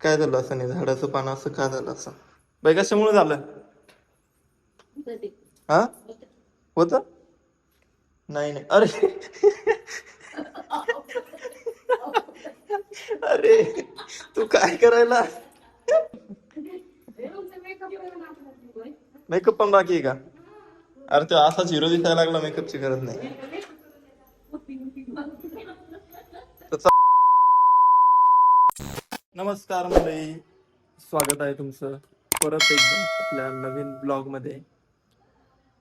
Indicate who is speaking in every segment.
Speaker 1: काय झालं असं नाही, झाडाचं पान असं का झालं असं? बाई कशामुळे झालं? हा होत नाही नाही, अरे अरे तू काय करायला? मेकअप पण बाकी आहे का? अरे तो असाच हिरो दिसायला लागला, मेकअपची गरज नाही. नमस्कार मंडळी, स्वागत आहे तुमचं परत एकदा आपल्या नवीन ब्लॉग मध्ये.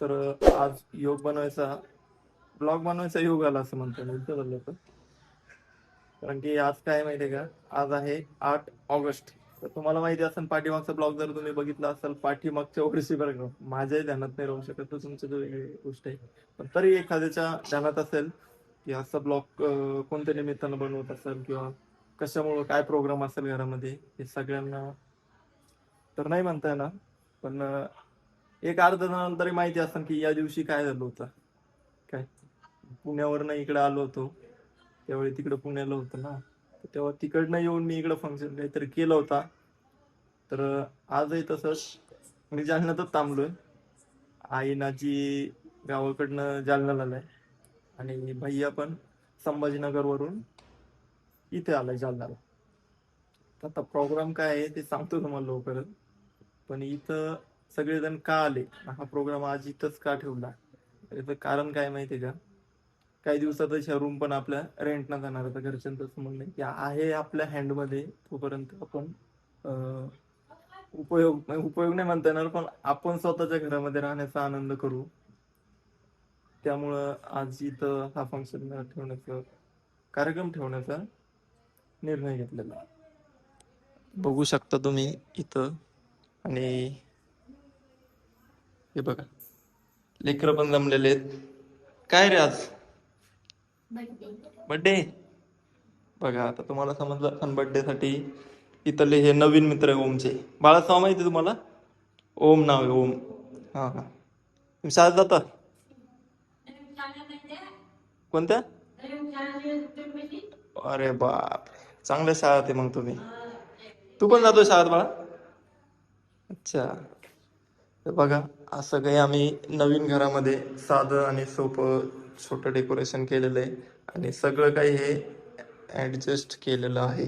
Speaker 1: तर आज ब्लॉग बनवायचा योग आला असं म्हणतो मी, होतं. कारण की आज काय माहितीये का, आज आहे 8 ऑगस्ट. तर तुम्हाला माहिती असेल, पाठीमागचा ब्लॉग जर तुम्ही बघितला असेल पाठीमागच्या वर्षी, बरं का माझ्याही ध्यानात नाही राहू शकत, तर तुमचं तर वेगळी गोष्ट आहे. पण तरी एखाद्याच्या ध्यानात असेल की असा ब्लॉग कोणत्या निमित्तानं बनवत असेल किंवा कशामुळं काय प्रोग्राम असेल घरामध्ये, हे सगळ्यांना तर नाही म्हणता येणार. पण एक अर्धा जणांना तरी माहिती असेल की या दिवशी काय झालं होतं. काय पुण्यावरनं इकडे आलो होतो, त्यावेळी तिकडे पुण्याला होतं ना, तर तेव्हा तिकडनं येऊन मी इकडं फंक्शन काहीतरी केलं होता. तर आजही तसंच मी जालन्यातच थांबलोय. आई नाची गावाकडनं जालन्याला आलाय आणि भैया पण संभाजीनगरवरून इथे आलाय जालन्याला. आता प्रोग्राम काय आहे ते सांगतो तुम्हाला लवकरच. पण इथं सगळेजण का आले, हा प्रोग्राम आज इथंच का ठेवला, याचं कारण काय माहितीये का? काही दिवसातच ह्या रूम पण आपल्या रेंटनं जाणार आहे. तर घरच्यांचं म्हणणं आहे की आहे आपल्या हँडमध्ये, तोपर्यंत आपण उपयोग नाही म्हणता येणार, पण आपण स्वतःच्या घरामध्ये राहण्याचा आनंद करू. त्यामुळं आज इथं हा फंक्शन ठेवण्याचा, कार्यक्रम ठेवण्याचा निर्णय घेतलेला. बघू शकता तुम्ही इथं. आणि हे बघा, लेकरं पण जमलेले आहेत. काय रे आज बर्थडे? बघा आता तुम्हाला समजलं असेल, बर्थडे साठी इथले हे नवीन मित्र आहे ओमचे. बाळाचं माहिती तुम्हाला? ओम नाव आहे, ओम. हा हा, तुम्ही शाळेत जाता? कोणत्या? अरे बाप, चांगल्या शाळेत आहे मग तुम्ही. तू पण जातो शाळेत बाळा? अच्छा. तर बघा, असं काही आम्ही नवीन घरामध्ये साधं आणि सोपं छोटं डेकोरेशन केलेलं आहे आणि सगळं काही हे ऍडजस्ट केलेलं आहे.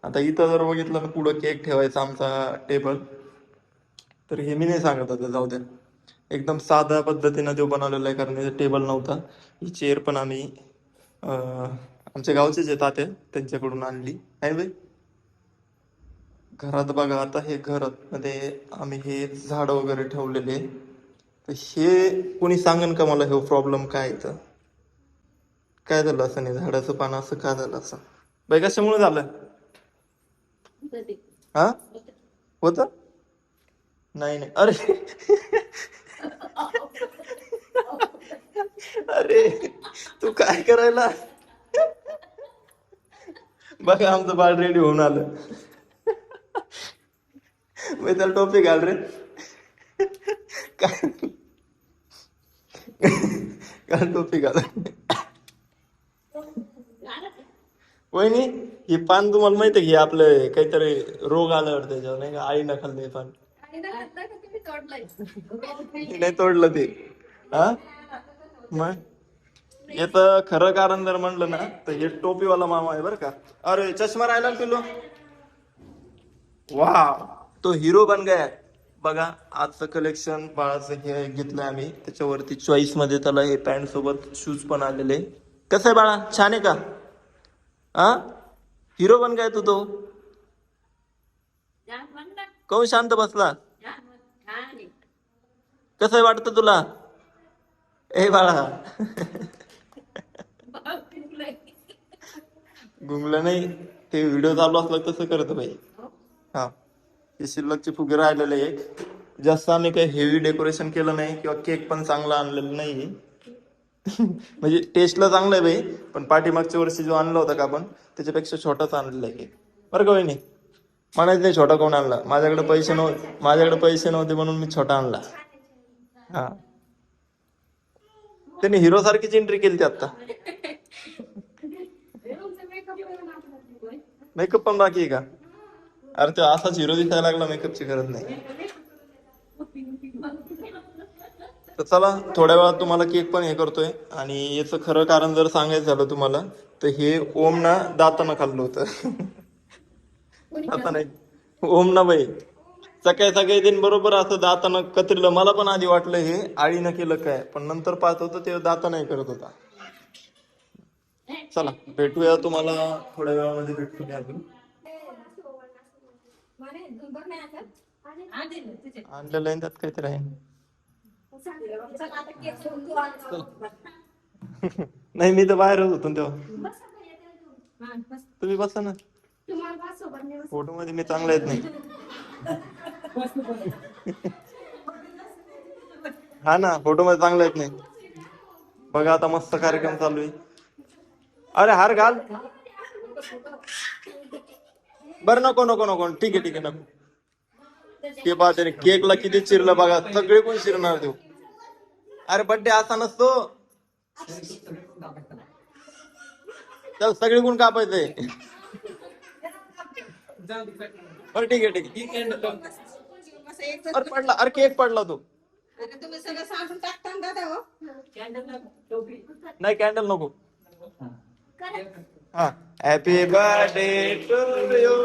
Speaker 1: आता इथं जर बघितलं ना, पुढं केक ठेवायचा आमचा टेबल, तर हे मी नाही सांगत, आता जाऊ द्या. एकदम साध्या पद्धतीनं तो बनवलेला आहे, कारण टेबल नव्हता. ही चेअर पण आम्ही आमच्या गावचेच आहेत तात्या, त्यांच्याकडून आणली आहे बाई. घरात बघा, आता हे घरात मध्ये आम्ही हे झाड वगैरे ठेवलेले. तर हे कोणी सांगन का मला, हे प्रॉब्लेम काय येतं? काय झालं असं नाही, झाडाचं पान असं का झालं असं? बाई कशामुळे झालं? हा होत नाही नाही, अरे अरे तू काय करायला? बघा आमचं बाळ रेडी होऊन आलं. मी त्याला टोपी घाल रे. काय घाल टोपी घाल. वहिनी, हे पान तुम्हाला माहिती आहे की आपलं काहीतरी रोग आल्यावर त्याच्यावर, नाही का? आई न खाल्लं हे पान. नाही तोडलं ते. हा मग याच खरं कारण जर म्हणलं ना, तर हे टोपीवाला मामा आहे बरं का. अरे चष्मा राहिला ना पिलो. वा, तो हिरो बन गया. बघा आजचं कलेक्शन बाळाचं हे घेतलंय आम्ही, त्याच्यावरती चॉईस मध्ये त्याला हे पॅन्ट सोबत शूज पण आलेले. कसं आहे बाळा, छान आहे का? हा, हिरो बन गया तू तो. काऊन शांत बसला? कसं वाटतं तुला? ए बाळा गुंगलं नाही, ते व्हिडिओ चालू असला तसं करत बाई. हा, हे शिल्लकचे फुगे राहिलेले एक. जास्त आम्ही काही हेवी डेकोरेशन केलं नाही किंवा केक पण चांगला आणलेला नाही. म्हणजे टेस्टला चांगलं आहे बाई, पण पाठीमागच्या वर्षी जो आणला होता का आपण, त्याच्यापेक्षा छोटाच आणलेला आहे केक, बरं का वहिनी? म्हणायचं नाही छोटा कोण आणला, माझ्याकडे पैसे नव्हते म्हणून मी छोटा आणला. हा, त्यांनी हिरो सारखीच एंट्री केली ती आता. मेकअप पण बाकी आहे का? अरे तो असाच हिरो दिसायला लागला, मेकअपची गरज नाही. तर चला थोड्या वेळात तुम्हाला केक पण हे करतोय. आणि याचं खरं कारण जर सांगायचं झालं तुम्हाला, तर हे ओम ना दातानं खाल्लं होतं. आता नाही, ओम ना बाई सकाळी सकाळी दिन बरोबर असं दातानं कतरलं. मला पण आधी वाटलं हे आळीनं केलं काय, पण नंतर पाहत होतं ते दाता नाही करत होता. चला भेटूया, तुम्हाला थोड्या वेळामध्ये भेटतो मी अजून. आणलेलं आहे त्यात काहीतरी आहे. नाही मी तर बाहेरच होतो ना तेव्हा. तुम्ही बसा ना, फोटो मध्ये मी चांगला येत नाही. हा ना, फोटो मध्ये चांगला येत नाही. बघा आता मस्त कार्यक्रम चालू आहे. अरे हार घाल. बरं नको नको नको, ठीक आहे ठीक आहे नको. ते बात आहे, केकला किती चिरलं बघा, सगळे कोण चिरणार देऊ. अरे बड्डे असा नसतो, तर सगळे कोण कापायचंय. बरं ठीक आहे ठीक आहे. अरे पडला, अरे केक पडला तो. नाही कॅन्डल नको. हा, happy birthday to you,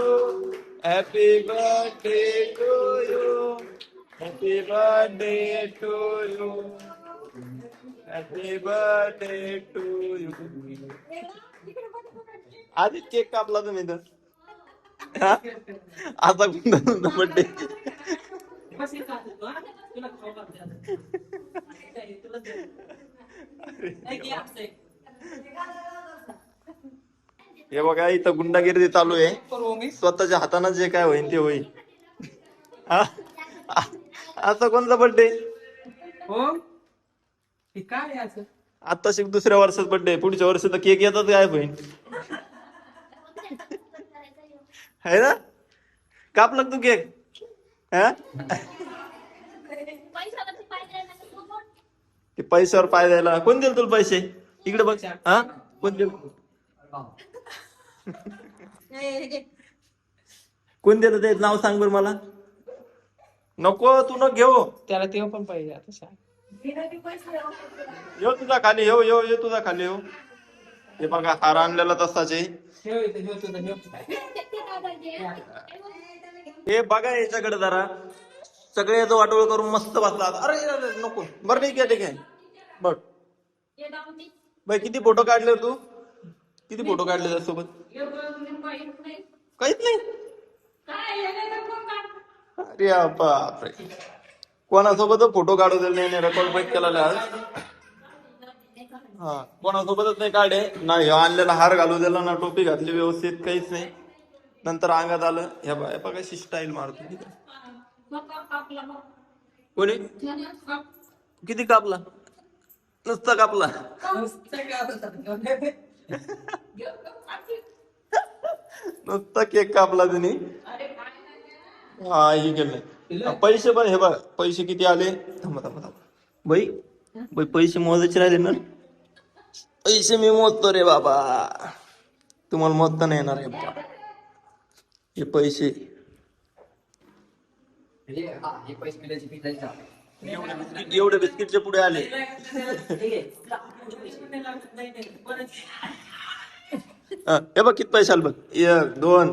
Speaker 1: happy birthday to you, happy birthday to you, happy birthday to you. आधीच केक कापला तुम्ही तर. हा? आता कोणता बर्थडे. हे बघा इथं गुंडागिरी चालू आहे. स्वतःच्या हाताने जे काय होईल ते होईल. हा? आता कोणता बर्थडे. आता शिक दुसऱ्या वर्षात बर्थडे, पुढच्या वर्षी तर केक येतात काय होईल. है ना, कापला तू केक. हा, ते पैशावर पाय द्यायला कोण देईल तुला पैसे. इकडे बघ. हा, कोण देईल. कोण देत ते नाव सांग बरं मला. नको तू न घेऊ,
Speaker 2: त्याला तेव्हा पण पाहिजे आता.
Speaker 1: येऊ तुझा खाली, येऊ येऊ ये तुझा खाली येऊ. हे बघा हार आणलेला तसाच आहे. हे बघा याच्याकडे जरा, सगळे याचं वाटोळ करून मस्त बसला. अरे नको, बरं ठीक आहे ठीक आहे. बघ बाई किती फोटो काढले तू, किती फोटो काढले त्यासोबत. काहीच नाही. अरे बापरे, कोणासोबत फोटो काढू दिले नाही, रेकॉर्ड ब्रेक केलेला आज. हा, कोणासोबतच नाही काढे ना. हे आणलेला हार घालू दिला ना, टोपी घातली व्यवस्थित, काहीच नाही. नंतर अंगात आलं. हे बघा कशी स्टाईल मारतो. कोणी किती कापला, नुसता कापला. नुसता केक कापला त्यांनी. हा हे केलं. पैसे पण हे बघ, पैसे किती आले. थांबा थांबा थांबा बाई, बाई पैसे मोजायचे राहिले ना. पैसे मी मोजतो रे बाबा, तुम्हाला मोजता नाही येणार आहे. हे पैसे एवढे बिस्किटचे पुढे आले. हे बघ किती पैसे आले बघ, 1 2.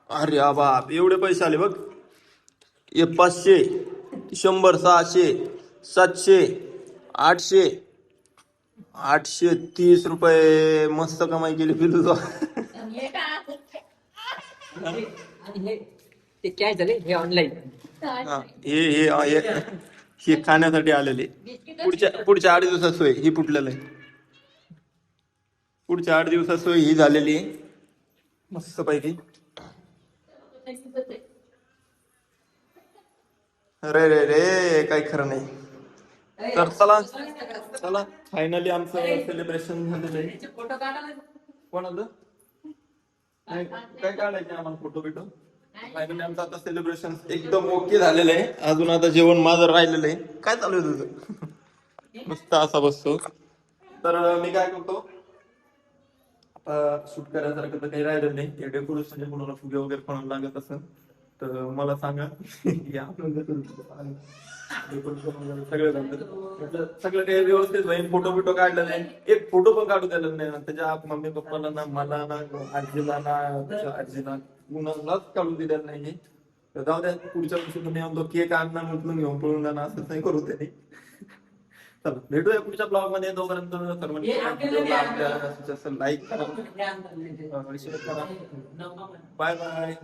Speaker 1: अरे बाप, एवढे पैसे आले बघ. 500 100 600 700 800 830 रुपये. मस्त कमाई केली पिलू तो.
Speaker 2: ते काय झाले हे ऑनलाईन.
Speaker 1: हे खाण्यासाठी आलेले. पुढच्या 8 दिवसात सोय ही फुटलेलं आहे. पुढच्या 8 दिवसात सोय ही झालेली आहे मस्त पैकी. रे रे रे, काही खरं नाही. तर चला चला, फायनली आमचं सेलिब्रेशन झालेलं आहे. कोणाचं काय काढायचं आम्हाला फोटो बिटो. फायनली आमचं आता सेलिब्रेशन एकदम ओके झालेलं आहे. अजून आता जेवण माझं राहिलेलं आहे. काय चालू आहे तुझं. नुसतं असा बसतो. तर मी काय करतो, शूट करायसारखं तर काही राहिलं नाही. डेकोरेशनच्या मुलाला फुगे वगैरे पण लागत असेल तर मला सांगा. या डेकोरेशन वगैरे सगळं झालं. सगळं काही व्यवस्थित होईल. फोटो बिटो काढला नाही, एक फोटो पण काढू दिला नाही ना त्याच्या मम्मी पप्पाला ना, मला ना, आजीला ना, त्याच्या आजीला कुणालाच काढू दिलेलं नाही. तर जाऊ द्या, पुढच्या वर्षी तुम्ही म्हणतो केक आणणं म्हटलं घेऊन पळून जाणं असं नाही करू त्यांनी. चला भेटूया पुढच्या ब्लॉग मध्ये. तोपर्यंत सर्वांनी लाईक करा, शेअर करा. Bye bye.